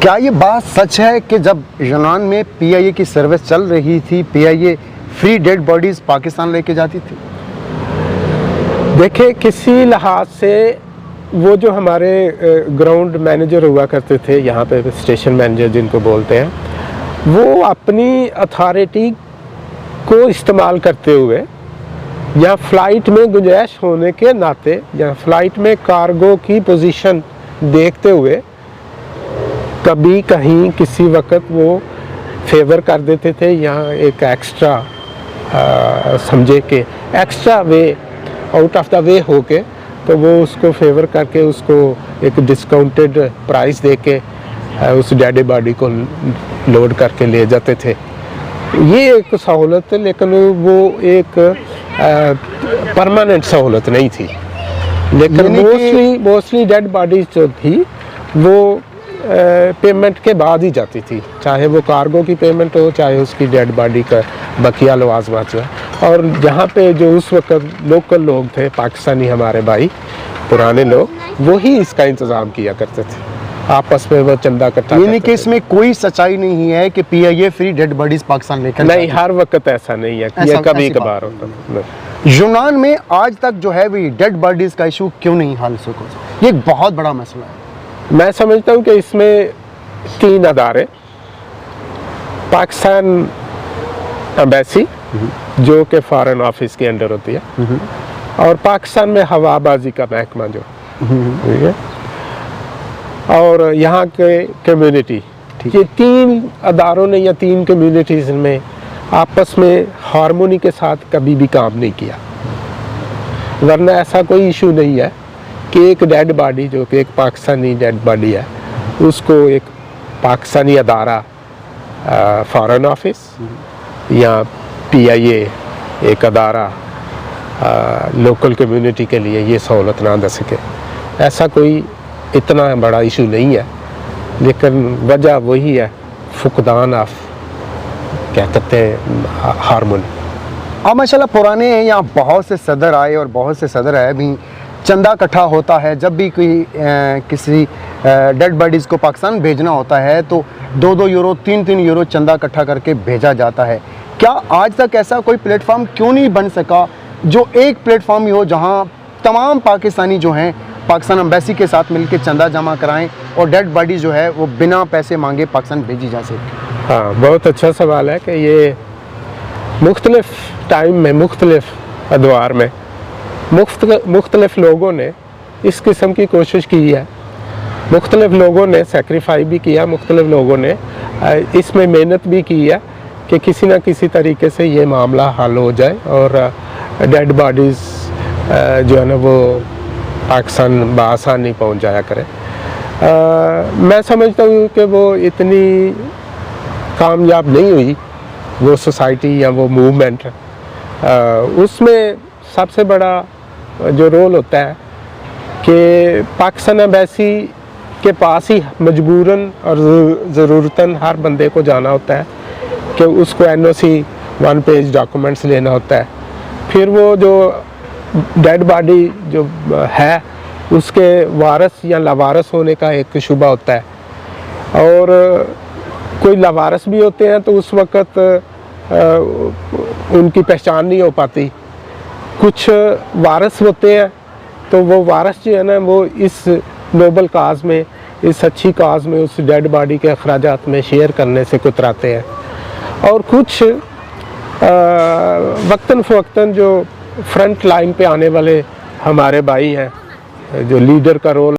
क्या ये बात सच है कि जब यूनान में पीआईए की सर्विस चल रही थी, PIA free dead bodies Pakistan लेके जाती थी? देखिए, किसी लिहाज से वो जो हमारे ग्राउंड मैनेजर हुआ करते थे, यहाँ पे स्टेशन मैनेजर जिनको बोलते हैं, वो अपनी अथॉरिटी को इस्तेमाल करते हुए या फ्लाइट में गुंजाइश होने के नाते या फ्लाइट में कार्गो की पोजीशन देखते हुए कभी कहीं किसी वक्त वो फेवर कर देते थे, यहाँ एक एक्स्ट्रा समझे कि extra way out of the way होके, तो वो उसको फेवर करके उसको एक डिस्काउंटेड प्राइस दे के उस डेड बॉडी को लोड करके ले जाते थे। ये एक सहूलत, लेकिन वो एक परमानेंट सहूलत नहीं थी। लेकिन मोस्टली डेड बॉडीज जो थी वो पेमेंट के बाद ही जाती थी, चाहे वो कार्गो की पेमेंट हो, चाहे उसकी डेड बॉडी का बकिया लवाजमात हो। और जहाँ पे जो उस वक्त लोकल लोग थे, पाकिस्तानी हमारे भाई पुराने लोग, वही इसका इंतज़ाम किया करते थे, आपस में वो चंदा इकट्ठा। यानी कि इसमें कोई सच्चाई नहीं है कि PIA free dead bodies Pakistan लेकर नहीं, हर वक्त ऐसा नहीं है, ये कभी कभार होता। यूनान में आज तक जो है वो डेड बॉडीज का इशू क्यों नहीं हल हो? ये एक बहुत बड़ा मसला है। मैं समझता हूँ कि इसमें 3 अदारे, पाकिस्तान एम्बेसी जो कि फॉरेन ऑफिस के अंडर होती है, और पाकिस्तान में हवाबाजी का महकमा जो, ठीक है, और यहाँ के कम्युनिटी, ये 3 अदारों ने या 3 कम्युनिटीज़ में आपस में हार्मोनी के साथ कभी भी काम नहीं किया। वरना ऐसा कोई इशू नहीं है कि एक डेड बॉडी जो कि एक पाकिस्तानी डेड बॉडी है, उसको एक पाकिस्तानी अदारा फॉरेन ऑफिस या पीआईए एक अदारा लोकल कम्युनिटी के लिए ये सहूलत ना दे सके। ऐसा कोई इतना बड़ा इशू नहीं है, लेकिन वजह वही है, फुकदान ऑफ, क्या कहते हैं, हार्मोनी। अब माशाल्लाह पुराने यहाँ बहुत से सदर आए और बहुत से सदर आए भी, चंदा इकट्ठा होता है जब भी कोई किसी डेड बॉडीज़ को पाकिस्तान भेजना होता है तो 2-2 यूरो 3-3 यूरो चंदा इकट्ठा करके भेजा जाता है। क्या आज तक ऐसा कोई प्लेटफॉर्म क्यों नहीं बन सका जो एक प्लेटफॉर्म ही हो जहां तमाम पाकिस्तानी जो हैं पाकिस्तान एम्बेसी के साथ मिलकर चंदा जमा कराएं और डेड बॉडी जो है वो बिना पैसे मांगे पाकिस्तान भेजी जा सके? हाँ, बहुत अच्छा सवाल है कि ये मुख्तलिफ टाइम में, मुख्तलिफ अदवार में मुख्तलिफ लोगों ने इस किस्म की कोशिश की है। मुख्तलिफ लोगों ने सेक्रीफाई भी किया, मुख्तलिफ लोगों ने इसमें मेहनत भी की है कि किसी न किसी तरीके से ये मामला हल हो जाए और डेड बॉडीज़ जो है ना वो पाकिस्तान बआसानी पहुंच जाया करे। मैं समझता हूँ कि वो इतनी कामयाब नहीं हुई, वो सोसाइटी या वो मूवमेंट। उसमें सबसे बड़ा जो रोल होता है कि पाकिस्तान एम्बेसी के पास ही मजबूरन और ज़रूरतन हर बंदे को जाना होता है कि उसको एनओसी 1 पेज डॉक्यूमेंट्स लेना होता है। फिर वो जो डेड बॉडी जो है उसके वारस या लावारस होने का एक शुबा होता है, और कोई लावारस भी होते हैं तो उस वक़्त उनकी पहचान नहीं हो पाती। कुछ वारस होते हैं तो वो वारस जो है ना वो इस नोबल काज में, इस अच्छी काज में, उस डेड बॉडी के अखराजात में शेयर करने से कुतराते हैं। और कुछ वक्तन फ़वक्तन जो फ्रंट लाइन पे आने वाले हमारे भाई हैं, जो लीडर का रोल